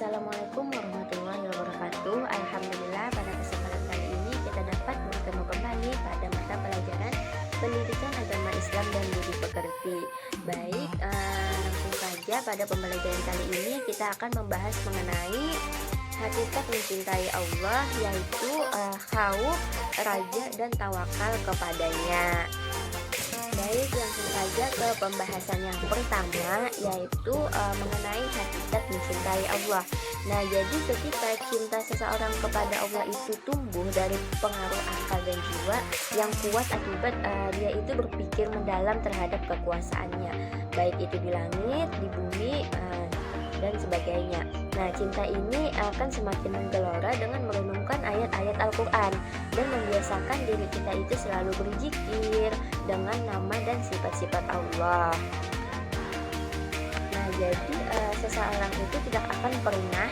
Assalamualaikum warahmatullahi wabarakatuh. Alhamdulillah, pada kesempatan kali ini kita dapat bertemu kembali pada mata pelajaran Pendidikan Agama Islam dan Budi Pekerti. Baik, langsung saja pada pembelajaran kali ini kita akan membahas mengenai hakikat mencintai Allah, yaitu khauf, raja, dan tawakal kepadanya. Baik, langsung saja ke pembahasan yang pertama, yaitu mengenai hakikat mencintai Allah. Nah, jadi ketika cinta seseorang kepada Allah itu tumbuh dari pengaruh akal dan jiwa yang kuat akibat dia itu berpikir mendalam terhadap kekuasaannya, baik itu di langit, di bumi, dan sebagainya. Nah, cinta ini akan semakin menggelora dengan merenungkan ayat-ayat Al-Quran dan membiasakan diri kita itu selalu berzikir dengan nama dan sifat-sifat Allah. Nah, jadi seseorang itu tidak akan pernah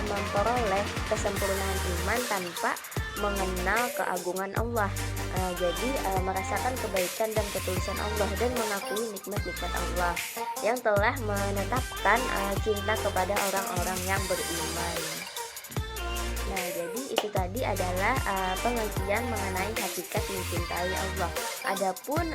memperoleh kesempurnaan iman tanpa mengenal keagungan Allah. Jadi merasakan kebaikan dan ketulusan Allah dan mengakui nikmat-nikmat Allah yang telah menetapkan cinta kepada orang-orang yang beriman. Nah, jadi itu tadi adalah pengertian mengenai hakikat mencintai Allah. Adapun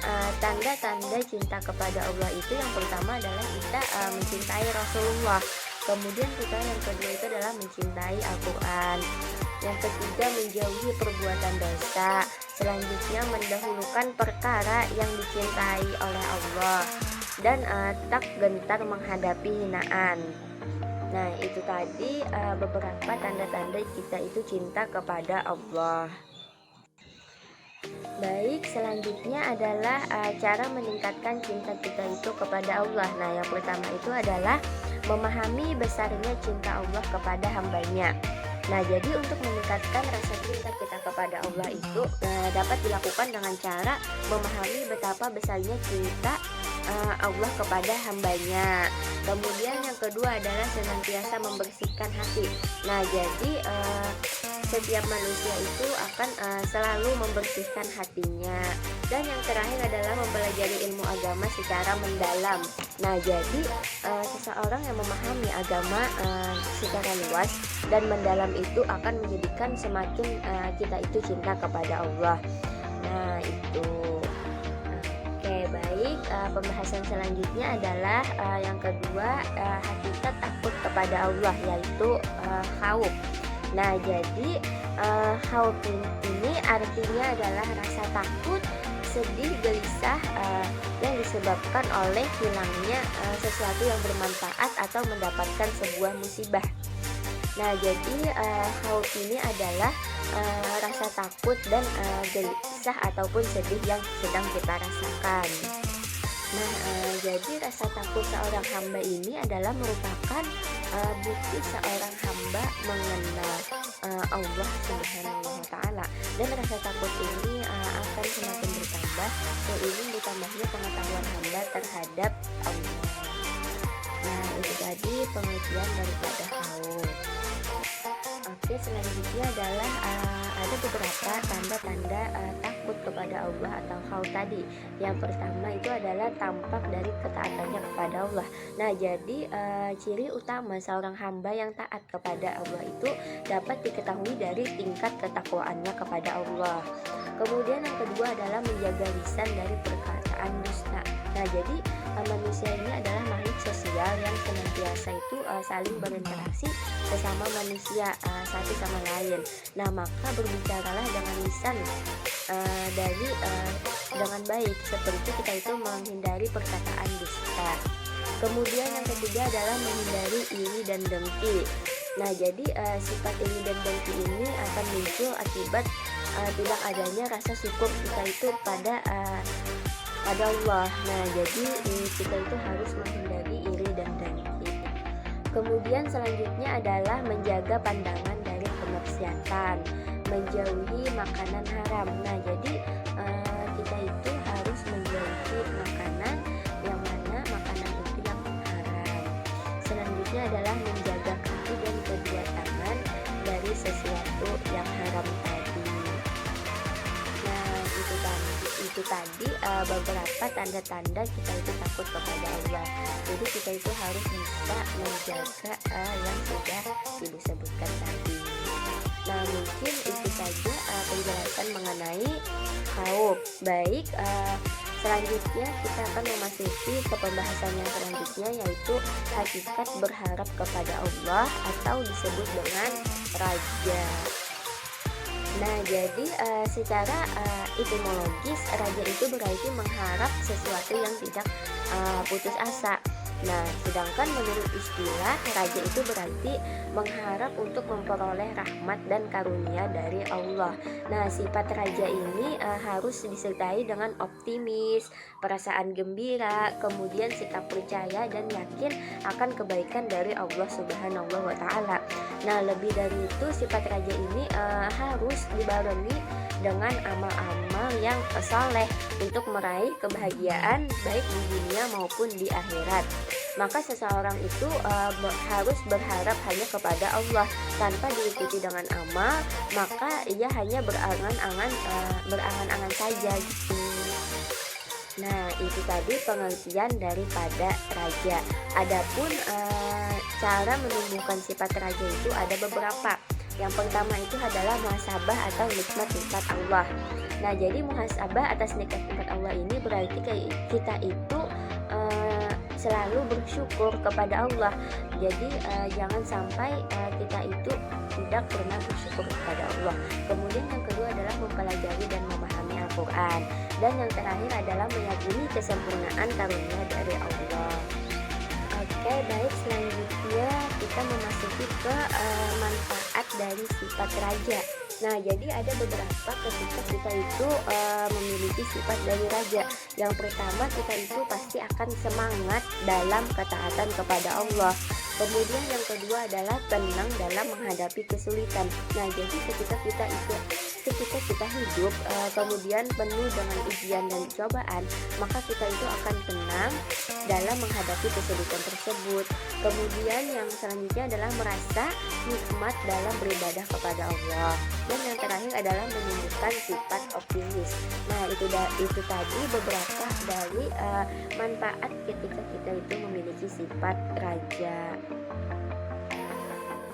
tanda-tanda cinta kepada Allah itu yang pertama adalah kita mencintai Rasulullah. Kemudian kita yang kedua itu adalah mencintai Al-Quran. Yang ketiga, menjauhi perbuatan dosa. Selanjutnya, mendahulukan perkara yang dicintai oleh Allah dan tak gentar menghadapi hinaan. Nah, itu tadi beberapa tanda-tanda kita itu cinta kepada Allah. Baik, selanjutnya adalah cara meningkatkan cinta kita itu kepada Allah. Nah, yang pertama itu adalah memahami besarnya cinta Allah kepada hambanya. Nah, jadi untuk meningkatkan rasa cinta kita kepada Allah itu dapat dilakukan dengan cara memahami betapa besarnya cinta Allah kepada hambanya. Kemudian yang kedua adalah senantiasa membersihkan hati. Nah, jadi setiap manusia itu akan selalu membersihkan hatinya. Dan yang terakhir adalah mempelajari ilmu agama secara mendalam. Nah, jadi seseorang yang memahami agama secara luas dan mendalam itu akan menjadikan semakin kita itu cinta kepada Allah. Nah, itu. Oke, baik. Pembahasan selanjutnya adalah yang kedua, hakikat takut kepada Allah, yaitu khauf. Nah, jadi khauf ini artinya adalah rasa takut, sedih, gelisah yang disebabkan oleh hilangnya sesuatu yang bermanfaat atau mendapatkan sebuah musibah. Nah, jadi khauf ini adalah rasa takut dan gelisah ataupun sedih yang sedang kita rasakan. Nah, jadi rasa takut seorang hamba ini adalah merupakan bukti seorang hamba mengenal Allah Subhanahu wa Ta'ala, dan rasa takut ini akan semakin bertambah seiring ditambahnya pengetahuan hamba terhadap Allah. Nah, itu tadi pengertian daripada khauf. Oke, selanjutnya adalah ada beberapa tanda-tanda takut kepada Allah atau khauf tadi. Yang pertama itu adalah tampak dari ketaatannya kepada Allah. Nah, jadi ciri utama seorang hamba yang taat kepada Allah itu dapat diketahui dari tingkat ketakwaannya kepada Allah. Kemudian yang kedua adalah menjaga lisan dari perkataan dusta. Nah, jadi manusia ini adalah makhluk sosial yang senantiasa itu saling berinteraksi sesama manusia satu sama lain. Nah, maka berbicaralah dengan lisan dengan baik, seperti kita itu menghindari perkataan dusta. Kemudian yang ketiga adalah menghindari iri dan dengki. Nah, jadi sifat iri dan dengki ini akan muncul akibat tidak adanya rasa syukur kita itu pada Allah. Nah, jadi kita itu harus menghindari iri dan dengki. Kemudian selanjutnya adalah menjaga pandangan dari kemaksiatan, menjauhi makanan haram. Nah, jadi kita itu harus menjauhi makanan yang mana makanan itu yang haram. Selanjutnya adalah menjaga kaki dan kedua tangan dari sesuatu yang haram tadi. Nah, itu itu tadi beberapa tanda-tanda kita itu takut kepada Allah. Jadi kita itu harus bisa menjaga yang sudah ibu sebutkan tadi. Nah, mungkin itu saja penjelasan mengenai khauf. Baik, selanjutnya kita akan memasuki ke pembahasan yang selanjutnya, yaitu hakikat berharap kepada Allah atau disebut dengan raja. Nah, jadi secara etimologis raja itu berarti mengharap sesuatu yang tidak putus asa. Nah, sedangkan menurut istilah raja itu berarti mengharap untuk memperoleh rahmat dan karunia dari Allah. Nah, sifat raja ini harus disertai dengan optimis, perasaan gembira, kemudian sikap percaya dan yakin akan kebaikan dari Allah Subhanahu wa taala. Nah, lebih dari itu sifat raja ini harus dibarengi dengan amal-amal yang saleh untuk meraih kebahagiaan baik di dunia maupun di akhirat. Maka seseorang itu harus berharap hanya kepada Allah tanpa diikuti dengan amal, maka ia hanya berangan-angan saja gitu. Nah, itu tadi pengertian daripada raja. Adapun cara menumbuhkan sifat raja itu ada beberapa. Yang pertama itu adalah muhasabah atau nikmat-nikmat Allah. Nah, jadi muhasabah atas nikmat-nikmat Allah ini berarti kita itu selalu bersyukur kepada Allah. Jadi jangan sampai kita itu tidak pernah bersyukur kepada Allah. Kemudian yang kedua adalah mempelajari dan memahami Al-Quran. Dan yang terakhir adalah meyakini kesempurnaan karunia dari Allah. Oke, baik, selanjutnya kita memasuki ke manfaat dari sifat raja. Nah, jadi ada beberapa ketika kita itu memiliki sifat dari raja. Yang pertama, kita itu pasti akan semangat dalam ketaatan kepada Allah. Kemudian yang kedua adalah tenang dalam menghadapi kesulitan. Nah, jadi ketika kita hidup kemudian penuh dengan ujian dan cobaan, maka kita itu akan tenang dalam menghadapi kesulitan tersebut. Kemudian yang selanjutnya adalah merasa nikmat dalam beribadah kepada Allah. Dan yang terakhir adalah menunjukkan sifat optimis. Nah, itu tadi beberapa dari manfaat ketika kita itu memiliki sifat raja.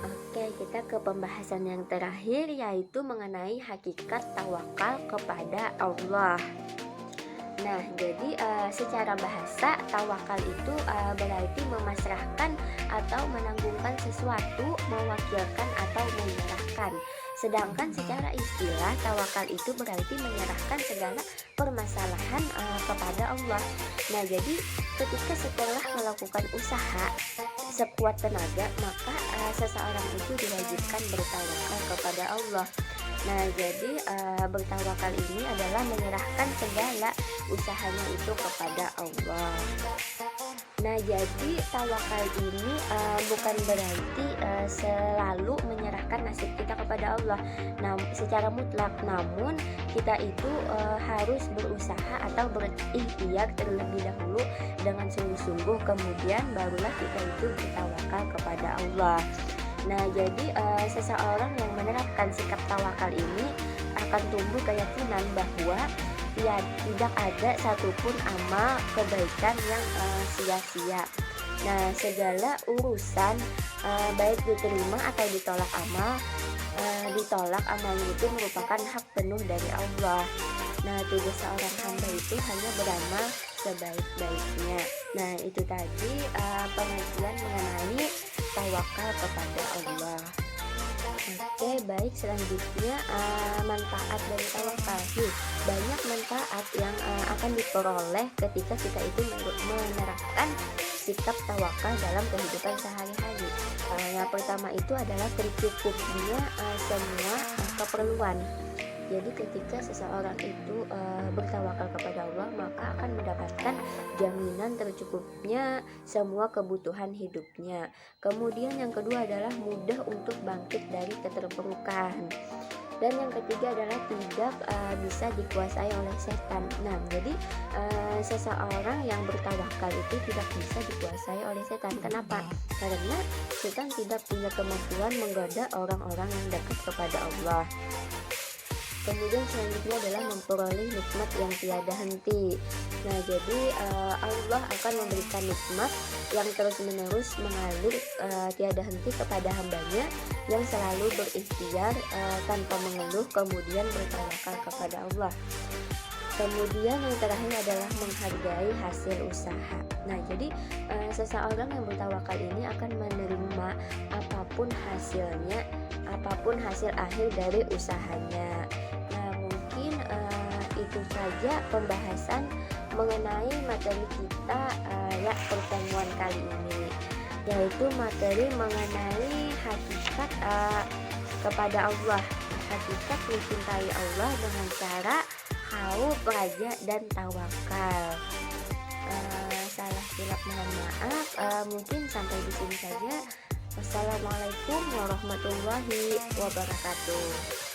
Oke, kita ke pembahasan yang terakhir, yaitu mengenai hakikat tawakal kepada Allah. Nah, jadi secara bahasa tawakal itu berarti memasrahkan atau menanggungkan sesuatu, mewakilkan atau menyerahkan. Sedangkan secara istilah tawakal itu berarti menyerahkan segala permasalahan kepada Allah. Nah, jadi ketika setelah melakukan usaha sekuat tenaga, maka seseorang itu diwajibkan bertawakal kepada Allah. Nah, jadi bertawakal ini adalah menyerahkan segala usahanya itu kepada Allah. Nah, jadi tawakal ini bukan berarti selalu menyerahkan nasib kita kepada Allah secara mutlak, namun kita itu harus berusaha atau berikhtiar terlebih dahulu dengan sungguh-sungguh, kemudian barulah kita itu bertawakal kepada Allah. Nah, jadi seseorang yang menerapkan sikap tawakal ini akan tumbuh keyakinan bahwa ya tidak ada satupun amal kebaikan yang sia-sia. Nah, segala urusan baik diterima atau ditolak amalnya itu merupakan hak penuh dari Allah. Nah, tugas seorang hamba itu hanya beramal sebaik-baiknya. Nah, itu tadi pengertian mengenai tawakal kepada Allah. Oke, baik, selanjutnya manfaat dari tawakal. Banyak manfaat yang akan diperoleh ketika kita itu menerapkan sikap tawakal dalam kehidupan sehari-hari. Yang pertama itu adalah tercukupnya semua keperluan. Jadi ketika seseorang itu bertawakal kepada Allah, maka akan mendapatkan jaminan tercukupnya semua kebutuhan hidupnya. Kemudian yang kedua adalah mudah untuk bangkit dari keterpurukan. Dan yang ketiga adalah tidak bisa dikuasai oleh setan. Nah, jadi seseorang yang bertawakal itu tidak bisa dikuasai oleh setan. Kenapa? Karena setan tidak punya kemampuan menggoda orang-orang yang dekat kepada Allah. Kemudian selanjutnya adalah memperoleh nikmat yang tiada henti. Nah, jadi Allah akan memberikan nikmat yang terus-menerus mengalir tiada henti kepada hambanya yang selalu berikhtiar tanpa mengeluh, kemudian bertawakal kepada Allah. Kemudian yang terakhir adalah menghargai hasil usaha. Nah, jadi seseorang yang bertawakal ini akan menerima apapun hasilnya, apapun hasil akhir dari usahanya. Nah, mungkin itu saja pembahasan mengenai materi kita ya pertemuan kali ini, yaitu materi mengenai hakikat kepada Allah, hakikat mencintai Allah dengan cara khauf, raja, dan tawakal. Salah silap mohon maaf. Mungkin sampai di sini saja. Wassalamualaikum warahmatullahi wabarakatuh.